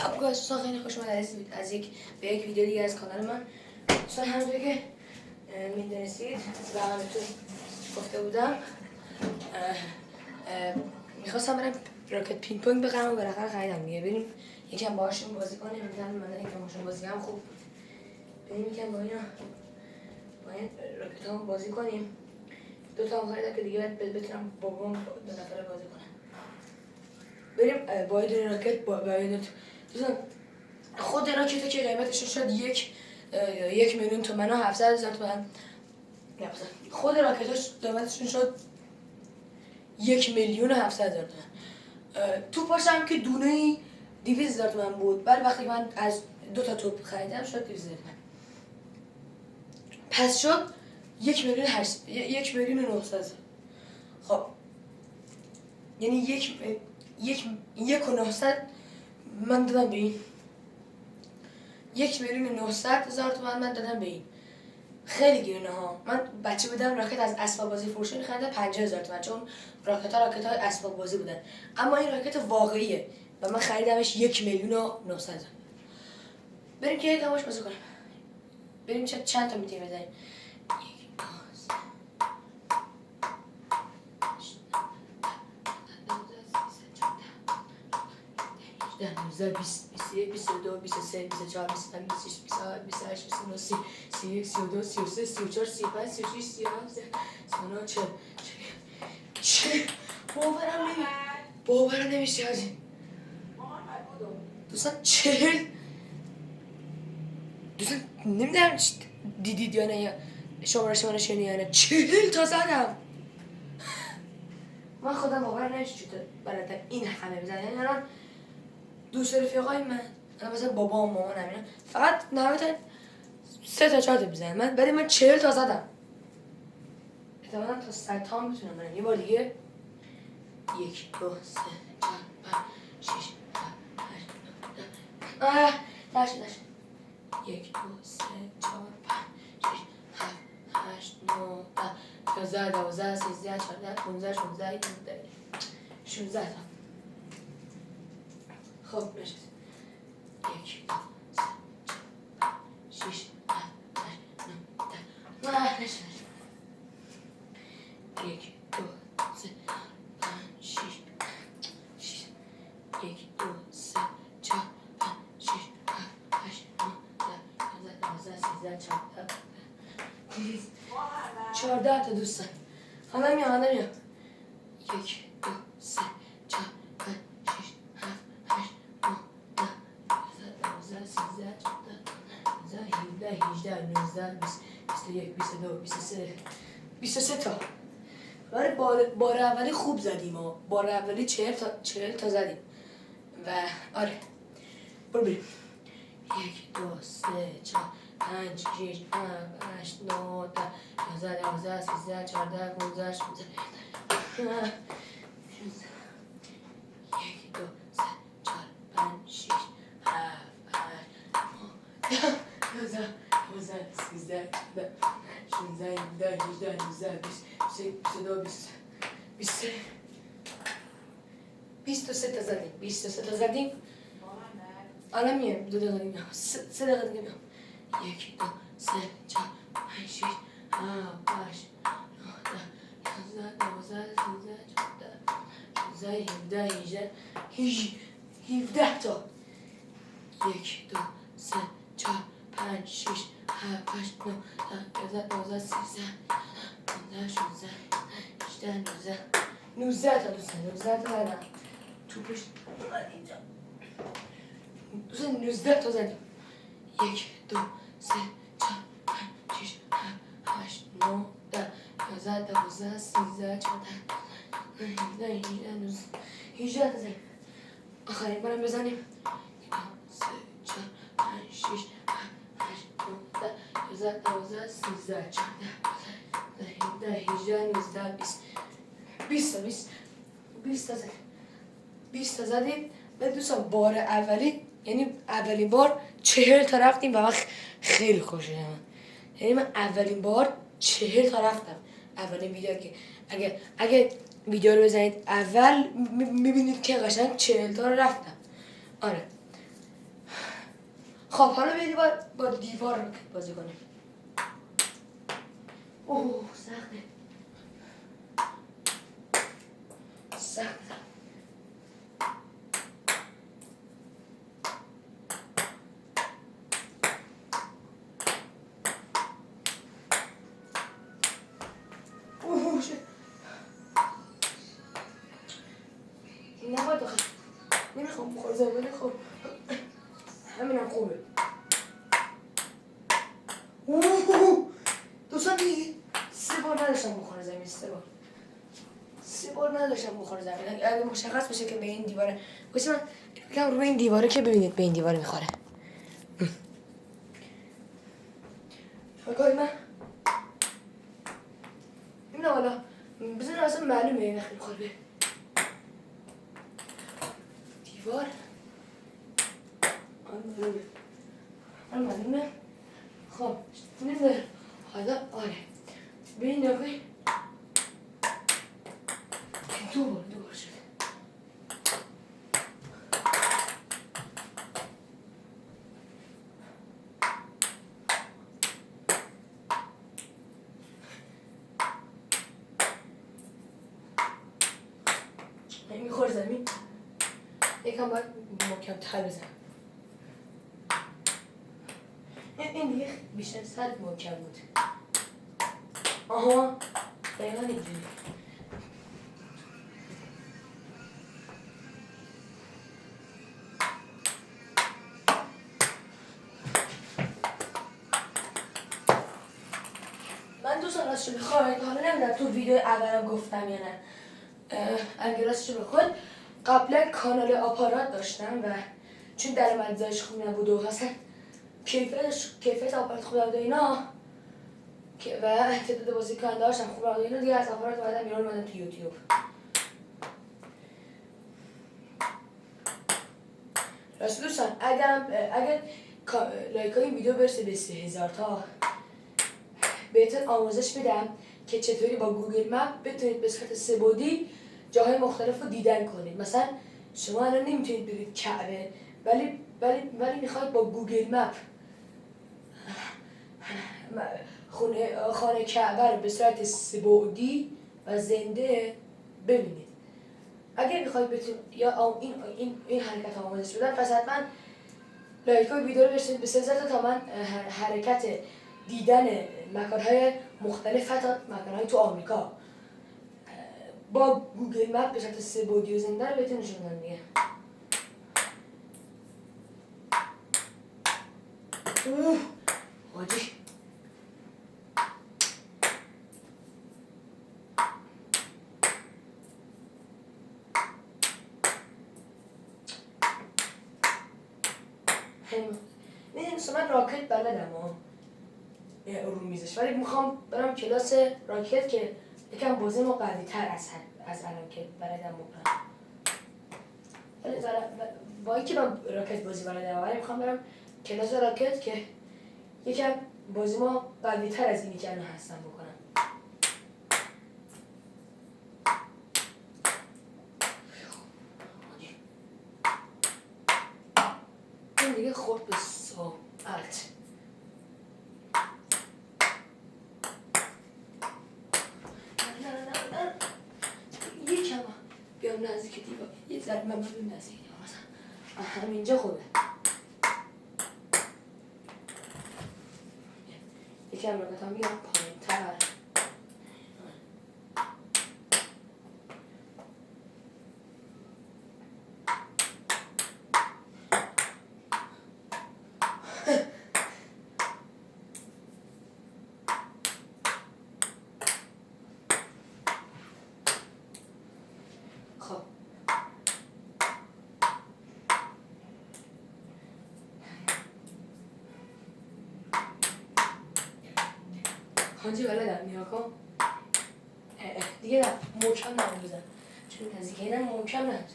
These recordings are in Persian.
سلام دوستان، خیلی خوش اومدید به یک ویدیو دیگه از کانال من. دوستان همونطور که میدونستید و همونطور گفته بودم میخواستم برم راکت پینگ پونگ بخرم و بالاخره خریدم دیگه. بریم یکم باهاشون بازی کنیم. من یکم باهاشون بازی هم خوب. بریم یکم با این راکت هم بازی کنیم. دو تا هم خریدم که دیگه بتونم با بابام دو نفره بازی کنم. بریم با این راکت دوستان خود راکت که قیمتش شد 1,000,000 تومان و 700,000 تومان. خود راکتش قیمتشون شد 1,700,000 تومان. توپاش هم که دونه 200,000 تومان بود. بعد وقتی من از 2 تا توپ خریدم شد 200,000 تومان. پس شد 1,900,000. خب یعنی 1,900,000 من دادم به این. 1,900,000 تومان من دادم به این. خیلی گرونه ها. من بچه بودم راکت از اسباب بازی فروشی می‌خریدم 50,000 تومان، چون راکت های اسباب بازی بودن. اما این راکت واقعیه و من خریدمش 1,900,000. بریم که یکمش بازی کنیم. بریم چند تا میتونیم بزنیم. 19 20 21 22 23 24 25 26 27 28 29 30 31 32 33 34 35 36 37 39 40 باورم نمیشه حاجی. دوستان 40 دوستان نمیدونم دیدید یا نه، شمارش من شنید یا نه. 40 تا زدم. من خودم باورم نمیشه چطور بلدم این همه بزنم. یعنی الان دوست رفیقای من مثلا بابا و مامان اینا فقط نهایتا 3 تا 4 تا بزنن، من 40 تا زدم. احتمالاً تا 100 تا میتونم برم. یه بار دیگه 1 2 3 4 5 6 7 8 9 1 2 3 4 5 6 7 8 9 10 11 12 13 14 15 16 16 تا. خب نشد. 1 2 3 4 5 6 7 8 9 10 نشد. 1 2 3 5 6 1 2 3 4 5 6 7 8 9 10 11 12 13 14 تا دوستان. حالا میام 1 2 3 4 5 6 7 8 9 10 11 13 14 15 17 19 20 21 22 23 23 تا. ولی بار اولی خوب زدیم ها. بار اولی 40 تا زدیم. و آره برو بریم. 1 2 3 4 5 6 7 8 9 10 11 12 13 14 15 16 1 2 3 4 5 6 7 8 9 10 11 13 16 17 18 19 20 23 تا زدیم. 23 تا زدیم. الان میام 2 دقیقه دیگه میام. 3 دقیقه دیگه میام. 1 2 3 4 5 6 7 8 9 10 11 12 13 14 15 17 تا. 1 2 3 4 5 6 7 8 9 10 11 12 13 15 16 18 19 تا دوستان. 19 تا زدم. توپش اینجا. دوستان 19 تا زدیم. 1 2 3 4 5 6 7 8 9 10 11 12 13 14 18 تا زدیم. آخرین بارم بزنیم. 3 4 5 6 7 8 9 10 11 12 13 14 18 19 20 تا زدیم. 20 تا زدیم. بعد دوستان بار اولی، یعنی اولین بار 40 تا رفتیم و من خیلی خوشم اومد. یعنی من اولین بار 40 تا رفتم. اولین ویدیو که اگه ویدیو رو بزنید اول میبینید که قشنگ 40 تا رو رفتم. آره خب حالا بریم با دیوار راکت بازی کنیم. اوه سخته. سخته. اوه شد. نباید آخه. نمیخوام بخور زباله خب. همینم خوبه. اوه دوستان دیگه 3 بار نداشتم بخوره زمین. 3 بار نداشتم بخوره زمین. اگه مشخص بشه که به این دیواره باشه من بگم روی این دیواره که ببینید به این دیواره میخوره. فکر من این حالا بزن اصلا معلومه این وقتی میخوره به دیوار. آن معلومه. خب نمیدونم حالا آره به این نگاهی دو بار شد. این میخور زمین یکم باید محکم تر بزنم. این دیگه بیشتر سر محکم بود. آها دقیقا اینجوری. من دوستان راستشو بخواید حالا نمیدونم تو ویدیو اولم گفتم یا نه. اگه راستشو بخواید قبلا کانال آپارات داشتم و چون درآمدزایش خوب نبود و اصلا کیفیت آپارات خوب نبود و اینا و تعداد بازیکن داشتم خوب نبود و اینا دیگه از آپارات اومدم بیرون اومدم تو یوتیوب. راست دوستان اگر لایک های این ویدیو برسه به 3000 تا بهتون آموزش میدم که چطوری با گوگل مپ بتونید به صورت سه‌بعدی جاهای مختلف رو دیدن کنید. مثلا شما الان نمیتونید برید کعبه ولی میخواید با گوگل مپ خانه کعبه رو به صورت سه‌بعدی و زنده ببینید. اگر میخواید بتونید یا این حرکت آموزش بدم پس حتما لایک های ویدیو رو برسید به 3000 تا من حرکت دیدن مکان‌های مختلف حتی مکان‌های تو آمریکا با گوگل مپ به صورت سه‌بعدی و زنده رو بهتون نشون بدم دیگه. اوه حاجی میدونی من راکت بلدم رو میزش ولی میخوام برم کلاس راکت که یکم بازی ما قوی تر از الان که بلدم بکنم. ولی با اینکه من راکت بازی بلدم ولی میخوام برم کلاس راکت که یکم بازی ما قوی تر از اینی که الان هستم بکنم. این دیگه خورد به ساعت. یکم بیام نزدیک دیوار یه ذره من ببین نزدیک دیوار مثلا همینجا خوبه. یکم راکتم بیام پایین تر. خب حاجی بلدم نیا کن دیگه نه محکم نبود بزن چون نزدیک اینم محکم نبود.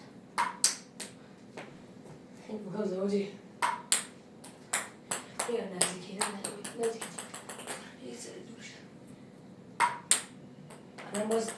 این بگذار حاجی بیا نزدیک اینم نزدیک یه سر دور شد الان باز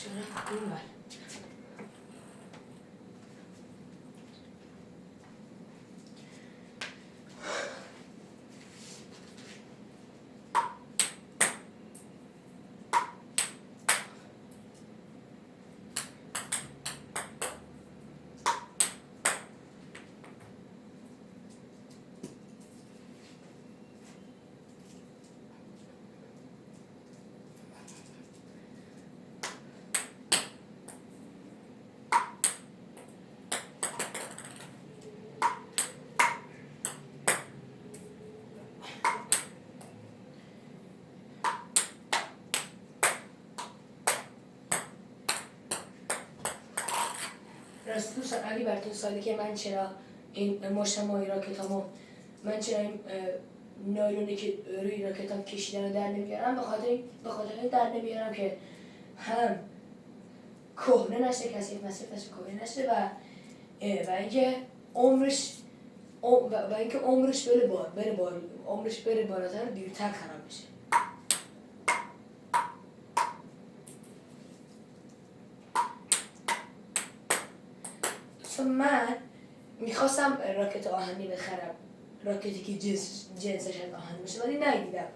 چرا این بر راست دوستان اگه براتون سوالی که من چرا این مشتمایی راکتامو من چرا این نایلونی که روی راکتام کشیدن رو در نمیارم به خاطر این در نمیارم که هم کهنه نشه کثیف نشه کهنه نشه و اینکه عمرش بره بالاتر دیرتر خراب بشه. من میخواستم راکت آهنی بخرم، راکتی که جنسش از آهن باشه، ولی ندیدم.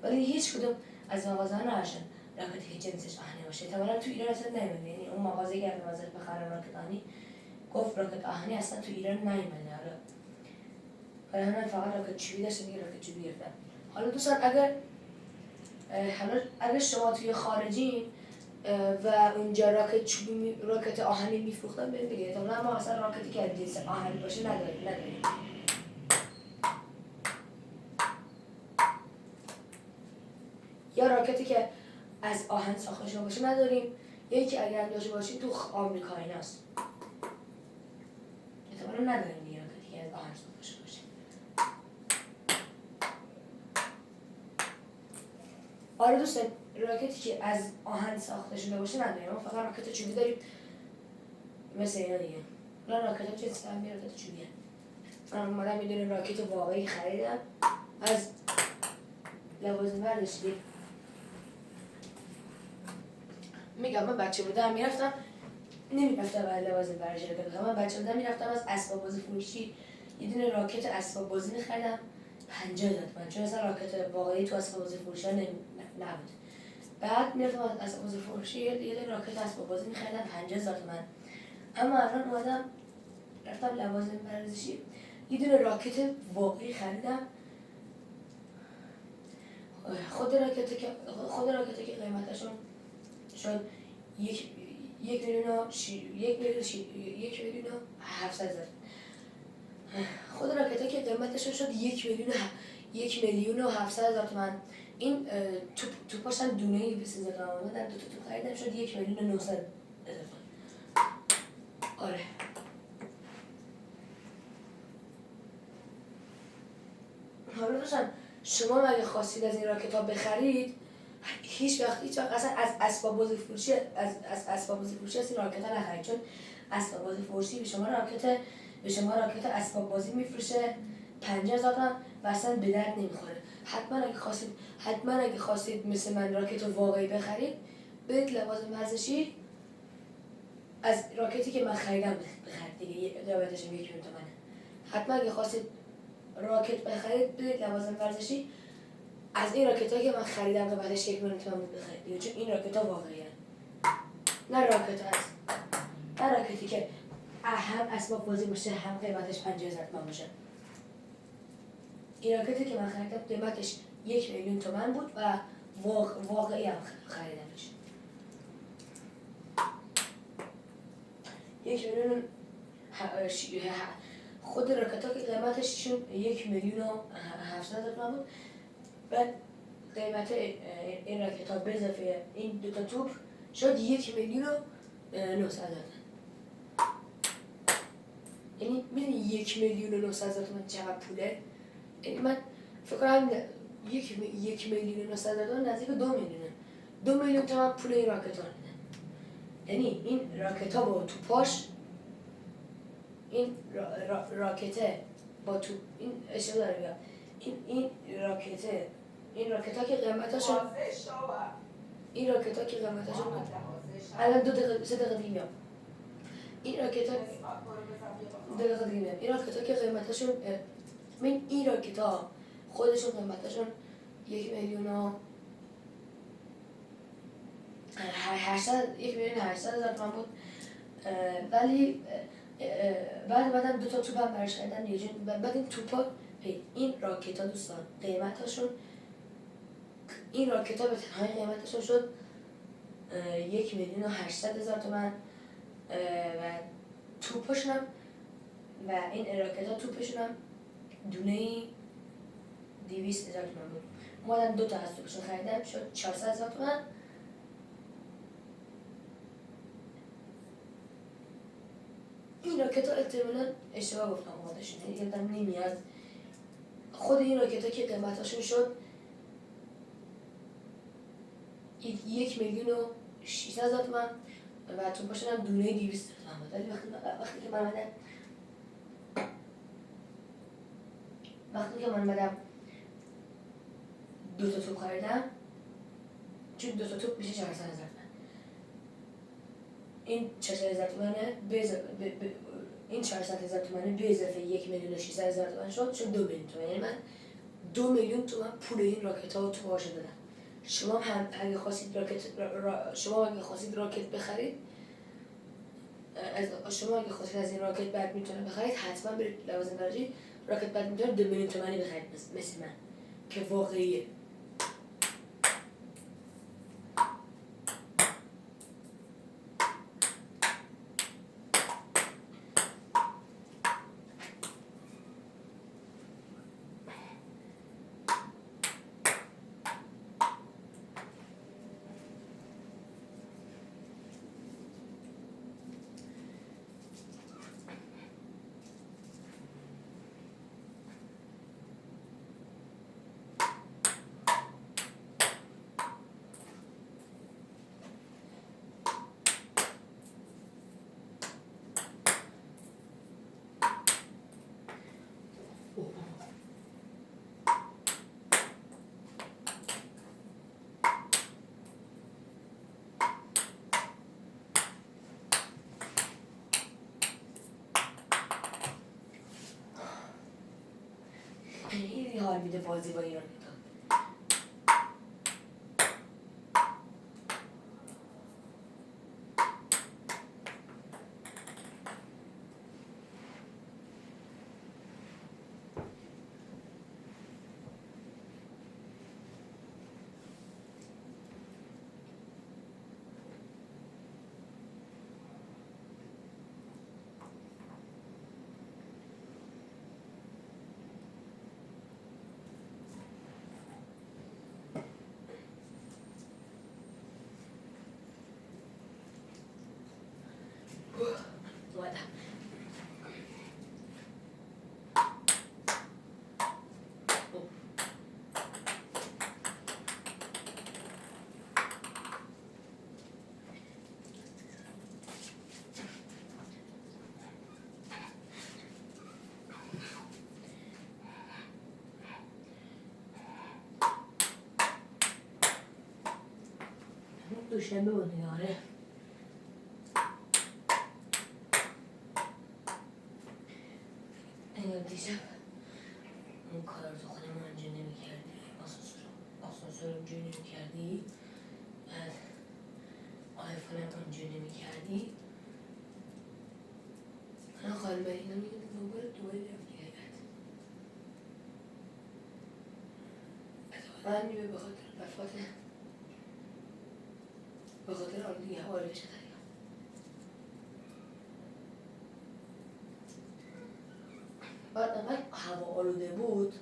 ولی هیچ کدوم از مغازه ها نهاشتن راکتی که جنسش آهنی باشه. احتمالاً تو ایران اصلا نیومده، یعنی اون مغازه که از مغازه بخرم راکت آهنی گفت راکت آهنی اصلا تو ایران نیومده. حالا من فقط راکت چوبی داشتم، دیگه راکت چوبی گرفتم. حالا دوستان اگر شما توی خارجین و اونجا راکت آهنی میفروختن بهم بگید. ما اصلا راکتی که از جنس آهنی باشه نداریم. یا راکتی که از آهن ساخته شده باشه نداریم، یا اینکه اگر داشته باشیم تو آمریکا ایناست. احتمالاً نداریم دیگه راکتی که از آهن ساخته شده باشه. آره دوستان، راکتی که از آهن ساخته شده باشه نداریم. ما فقط راکت چوبی داریم مثل اینا دیگه. الان راکت جنس هم راکت چوبیه. من اومدم یه دونه راکت واقعی خریدم از لوازم ورزشی. میگم من بچه بودم نمیرفتم از لوازم ورزشی رو بخرم. من بچه بودم میرفتم از اسباب بازی فروشی یه دونه راکت اسباب بازی می‌خریدم 50,000 تومان، چون اصلا راکت واقعی تو اسباب بازی فروشی نبود. بعد میرفتم از اسباب بازی فروشی یه دونه راکت اسباب بازی می‌خریدم 50,000 تومان. اما الان اومدم رفتم لوازم ورزشی یه دونه راکت واقعی خریدم. خود راکتی که قیمتشون شد 1,700,000. خود راکتی که قیمتشون شد 1,700,000 تومان. این توپاش هم دونه‌ای به 3,000 تومان بود. دو تا توپ خریدم شد 1,900,000 تومان. آره. حالا دوستان شما اگه خواستید از این راکت ها بخرید هیچ وقت اصلا از اسباب بازی فروشی از این راکت ها نخرید، چون اسباب بازی فروشی به شما راکت اسباب بازی میفروشه 50,000 تومان و اصلا به درد نمیخوره. حتما اگه خواستید مثل من راکت واقعی بخرید برید لوازم ورزشی از راکتی که من خریدم بخرید دیگه. قیمتش 1,000,000 تومانه. حتما اگه خواستید راکت بخرید برید لوازم ورزشی از این راکت هایی که من خریدم قیمتش 1,000,000 تومان بود بخرید دیگه، چون این راکت ها واقعی هست. نه راکتی که هم اسباب بازی باشه هم قیمتش 50,000 تومان باشه. این راکتی که من خریدم قیمتش 1,000,000 تومان بود و واقعی هم خریدمش. 1,000,000 خود راکت ها که قیمتش 1,700,000 تومان بود و قیمت این راکت ها به اضافه این دو تا توپ شد 1,900,000 تومان. یعنی میدونی 1,900,000 تومان چقدر پوله؟ یعنی من فکر کنم 1,900,000 تومان نزدیک 2,000,000 تومان پول این راکت ها. یعنی این راکت ها با توپاش این اشتباه دارم این راکت ها که قیمتشون الان 2 دقیقه 3 دقیقه دیگه میام. این راکت ها 2 دقیقه دیگه میام. این راکت ها که قیمتشون این راکت ها خودشون قیمتشون 1,800,000 تومان بود. ولی بعدم 2 تا توپ هم برش خریدن یه جون. بعد این توپا این راکت ها دوستان قیمتشون این راکت ها به تنهایی قیمتشون شد 1,800,000 تومان و توپشون هم و این راکت ها توپشون هم دونه 200,000 تومان بود. اومدن 2 تا از توپشون خریدم شد 400,000 تومان. این راکت ها احتمالاً اشتباه گفتم قیمتشون یادم نمیاد. خود این راکت ها که قیمتشون شد 1,600,000 تومان و توپشون هم دونه 200 تومان بود. ولی وقتی که من اومدم 2 تا توپ خریدم چون 2 تا توپ میشه 400,000 تومان. این 400,000 تومانه این 400,000 تومانه به اضافه 1,600,000 تومان شد 2 میلیون تومان. یعنی من 2 میلیون تومان پول این راکت ها و توپاش دادم. شما هم اگه خواستید راکت بخرید از این راکت بدمینتون بخرید حتما برید لوازم برجی راکت بدمینتون 2 میلیون تومانی بخرید مثل من که واقعیه. خیلی حال میده بازی با این راکت ها. اومدم دوشنبه بود آره. دیشب اون کار رو تو خونه ما انجام نمی کردی آسانسور انجام نمی کردی بعد آیفونم انجام نمی کردی من خواهر برینا میگه دوباره رفتی حقیقت من میگه به خاطر آلودگی هوا آلایش دریا. بعد انقدر هوا آلوده بود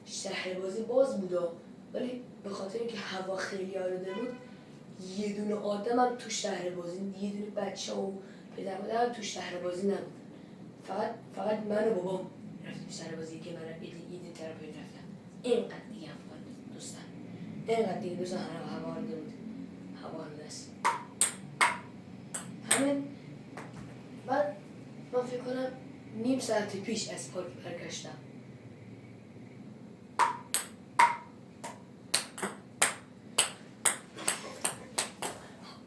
شهر بازی باز بود ولی به خاطر اینکه هوا خیلی آلوده بود یه دونه آدم هم تو شهر بازی یه دونه بچه و پدر مادر هم تو شهر بازی نبود. فقط من و بابام رفتیم شهر بازی که من یه طرف رفتم. اینقدر دیگه هم دوستان اینقدر دیگه دوستان هوا آلوده بود. هوا آلوده است. همین من فکر کنم نیم ساعت پیش از پارک برگشتم.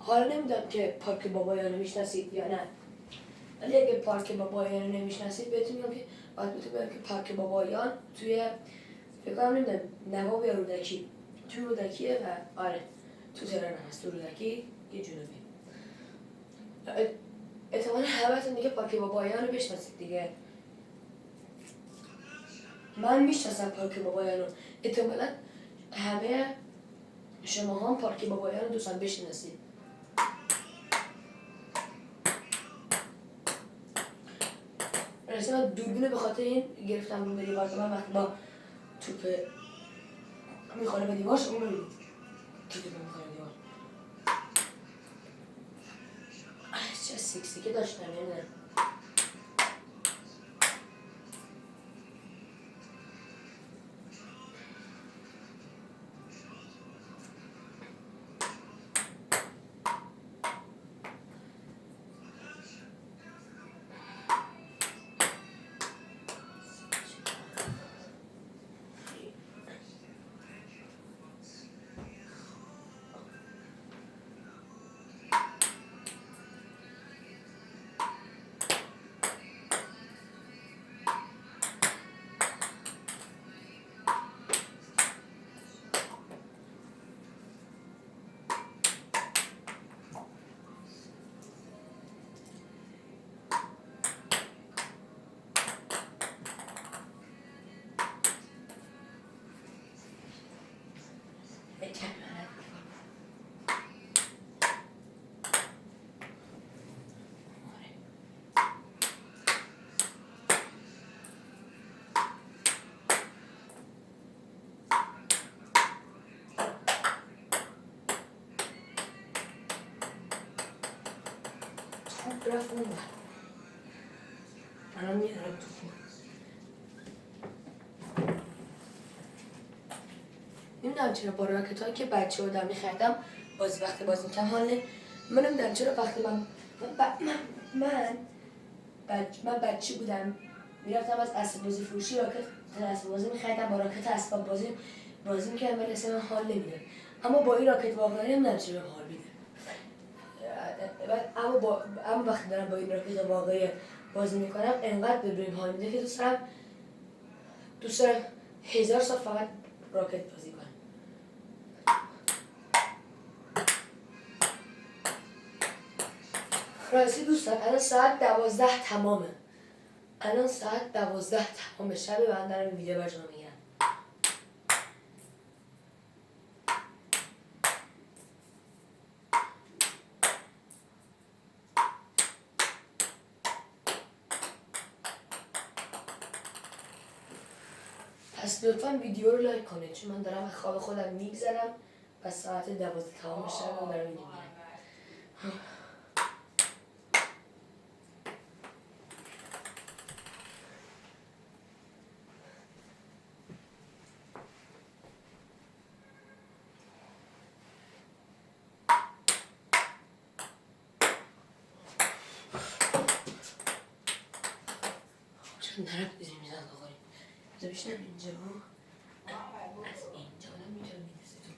حالا نمیدونم که پارک بابایان رو میشناسید یا نه، ولی اگه پارک بابایان رو نمیشناسید بهتون میگم که باید بهتون بگم که پارک بابایان توی فکر کنم نمیدونم نواب یا رودکی، توی رودکیه و آره تو تهران هست، تو رودکی یه جنوبی. احتمالا همتون دیگه پارک بابایان رو بشناسید دیگه. من میشناسم پارک بابایان رو، احتمالا همه شما هم پارک بابایان رو دوستان بشناسید. راستی من دوربینو به خاطر این گرفتم رو به دیوار که من وقتی با توپ میخوره به دیوار شما ببینید توپ میخوره به دیوار. چه سیکسی که داشتم نمیدونم. توپ رفت اون بر الان میارم توپ. نمیدونم چرا با راکت هایی که بچه بودم میخریدم وقتی بازی میکنم حاله. من نمیدونم چرا وقتی من بچه بودم میرفتم از اسباب بازی فروشی راکت اسباب بازی میخریدم، با راکت اسباب بازی میکردم ولی اصلا حال نمیداد. اما با این راکت واقعی نمیدونم چرا حال میده. اما وقتی دارم با این راکت واقعی بازی میکنم انقدر ببریم حال میده که دوست دارم 1000 سال فقط راکت بازی کنم. راستی دوستان الان ساعت 12 تمامه. الان ساعت 12 تمامه شب و من دارم ویدیو براتون میگم. پس لطفا ویدیو رو لایک کنید چون من دارم خواب خودم میگذرم و ساعت 12 تمام شب و دارم ویدیو میگم. چون نرم بزنیم میزن بخوریم بذار بشنم اینجا از اینجا آدم میتونه میدسته تو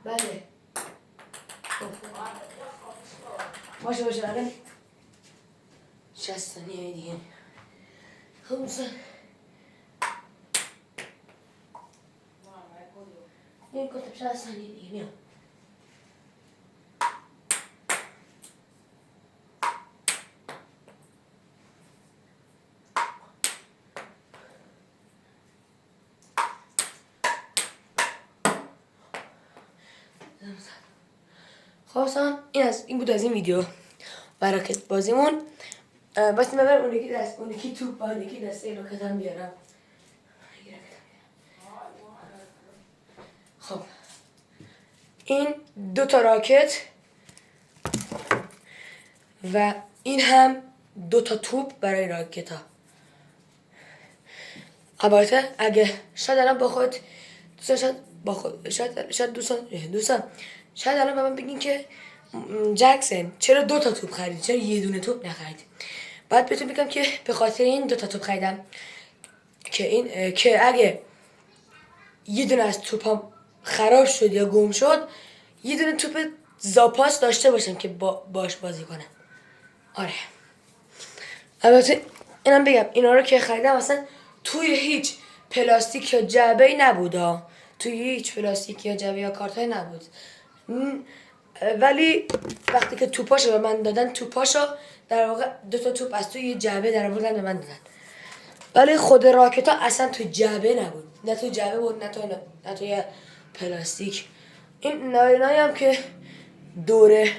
بله باشه الان 60 ثانیه دیگه. خب دوستان این کتب 60 ثانیه دیگه میام. خب این بود از این ویدیو و راکت بازیمون. بس من اون یکی توپ و اون یکی دسته راکت هم بیارم. خب این 2 تا راکت و این هم 2 تا توپ برای راکت ها. البته اگه شاید الان با خود شاید دوستان شاید الان به من بگین که جکسن چرا 2 تا توپ خریدی، چرا یه دونه توپ نخریدی؟ بعد بهتون بگم که به خاطر این 2 تا توپ خریدم که اگه یه دونه از توپام خراب شد یا گم شد یه دونه توپ زاپاس داشته باشم که باش بازی کنم. آره البته اینم بگم اینا رو که خریدم اصلا توی هیچ پلاستیک یا جعبه ای نبود توی هیچ پلاستیک یا جعبه یا کارتای نبود. ولی وقتی که توپاشو به من دادن، توپاشو در واقع 2 تا توپ از توی یه جعبه در آوردن به من دادن، ولی خود راکت ها اصلا توی جعبه نبود، نه توی جعبه بود نه توی پلاستیک. این نایلونایی هم که دوره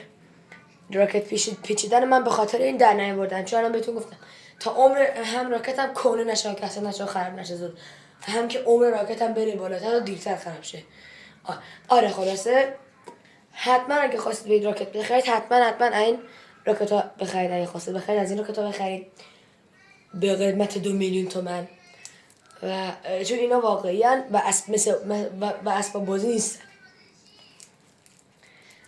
راکت پیچیدن من به خاطر این در نیاوردن، چون الان بهتون گفتم تا عمر هم راکتم کهنه نشه که اصلا نشه خراب نشه زود، هم که عمر راکتم بره بالاتر و دیرتر خراب شه. آره خلاصه حتما اگه خواستید برید راکت بخرید حتما این راکت ها بخرید. اگه خواستید بخرید از این راکت ها بخرید به قیمت 2 میلیون تومان، و چون اینا واقعیان و اسباب بازی نیستن.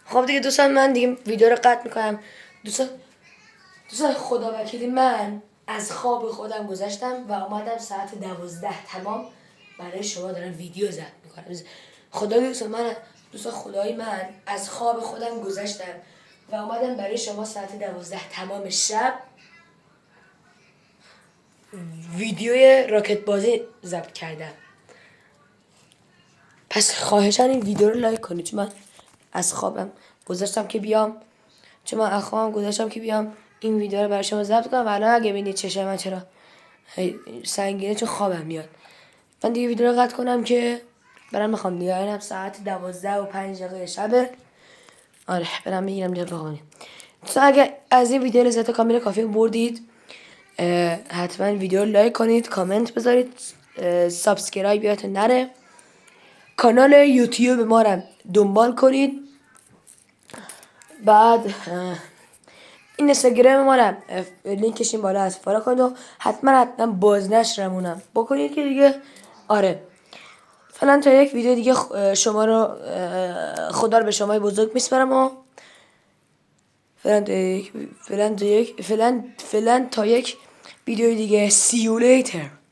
خب دیگه دوستان من دیگه ویدیو رو قطع میکنم. دوستان خدا وکیلی من از خواب خودم گذشتم و آمدم ساعت 12 تمام برای شما دارم ویدیو ضبط میکنم. خدای من از خواب خودم گذشتم و آمدم برای شما ساعت 12 تمام شب ویدیوی راکت بازی ضبط کردم. پس خواهشاً این ویدیو رو لایک کنید، چون من از خوابم گذاشتم که بیام این ویدیو رو برای شما ضبط کنم. و الان اگه ببینید چشم من چرا سنگینه چون خوابم میاد. من دیگه ویدیو رو قطع کنم که برام میخوام دیگه، اینم ساعت 12:05 شبه. آره برام میگیرم دیگه بخوابم. تو اگه از این ویدیو لذت کامل کافی بردید حتما ویدیو رو لایک کنید، کامنت بذارید، سابسکرایب یادتون نره، کانال یوتیوب ما رو دنبال کنید، بعد این اینستاگرام ما رو لینکش این بالا هست فالو کنید و حتما بازنشرمونم بکنید که دیگه. آره فعلا تا یک ویدیو دیگه شما رو خدا رو به شما بزرگ میسپارم و فعلا تا یک ویدیو دیگه see you later.